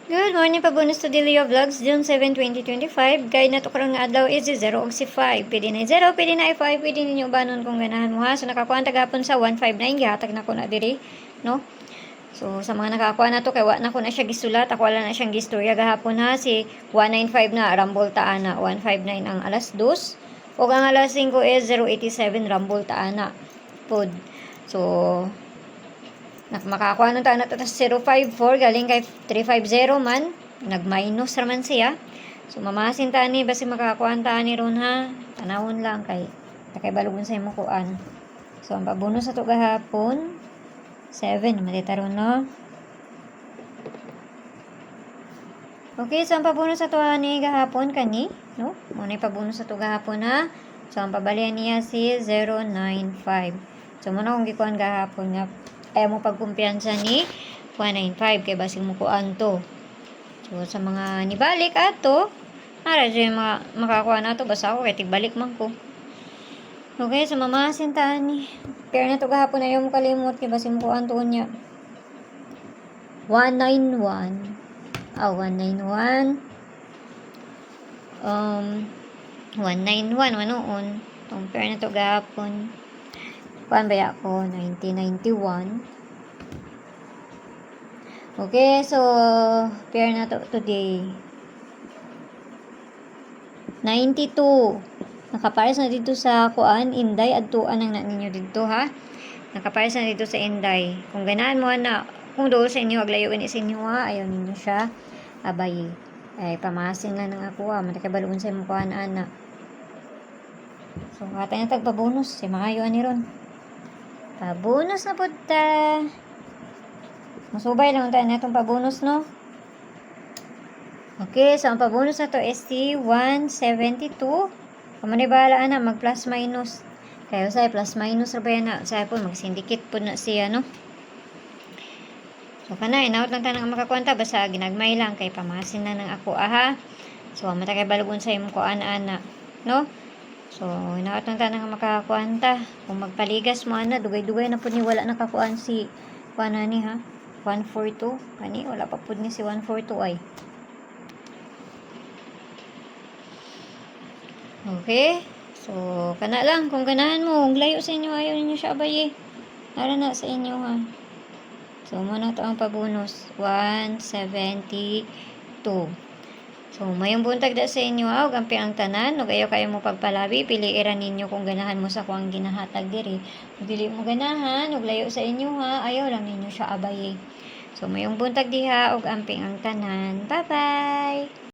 Good morning, pabunus to Delio Vlogs, June 7, 2025. Guide na to karang nga adlaw is 0 og si 5. Pwede na 0, pwede na 5, pwede ninyo banon kung ganahan mo ha. So nakakuha tagapon sa 159, gihatag na ko na diri, no? So sa mga nakakuha na to kay wa na ko na siya gisulat, ako wala na siyang gistorya gahapon ha. Si 195 na Rambol Taana, 159 ang alas 2. O ang alas 5 is 087 Rambol Taana. Pod. So makakuha nun tayo na ito 054 galing kay 350 man nag-minus raman siya. So mamasin ta ni basi makakuha ta ni ron ha, tanawon lang kay balugon sa imo kuan. So ang pabonus sa to gahapon 7 malita ron no. Okay, so ang pabonus sa to ni gahapon kani no, mo ni pabonus sa to gahapon ha. So ang pabalian niya si 095. So mo na kung gikuan gahapon nga ayaw mo pagkumpiyansa ni 195 kay basing mo kuan to. So sa mga nibalik ato ara dyan makakuha na to basta ako kay tigbalik man ko. Okay, so mamasin ta ni pair na to gahapon ayaw mo kalimot kay basing mo kuan to niya 191 191 191 manoon tong pair na to gahapon kuan ba ako 1991. Okay, so pair na to today 92 nakapares na dito sa kuan Inday adtuan ang na ninyo dito ha, nakapares na dito sa Inday. Kung ganahan mo na kung doon sa inyo aglayo ini sa inyo ha, ayaw ninyo siya abay ay pamasin lang ng ako ha, matakabaluon sa imo kuan ana. So katay na tagpabonus si maayo ani ron pabonus na punta. Masubay lang tayo na itong pabonus, no? Okay, so ang pabonus na to is T172. Kaman bahala na, mag plus minus. Kaya sa plus minus rabaya na. Sa po, mag-syndicate po na siya, no? So, kana, inaot lang tayo ng makakwanta. Basta ginagmay lang, kay pamasin na ng ako, aha. So, matakay balugon sa imong ko ana, no? So, inaot lang tayo ng makakwanta. Kung magpaligas mo, ana, dugay-dugay na po ni wala nakakuan si kuana ni, ha? 142 kani wala pa pud ni si 142 ay. Okay, so kana lang kung ganahan mo layo sa inyo ayaw niyo siya abay ara na sa inyo ha. So muna to ang pabonus 172. So mayong buntag da sa inyo aw gampi ang tanan ug ayo kayo mo pagpalabi pili ira ninyo kung ganahan mo sa kuang ginahatag diri. Kung dili mo ganahan ug layo sa inyo ha, ayaw lang ninyo siya abay. So mayong buntag diha ug amping ang tanan. Bye bye.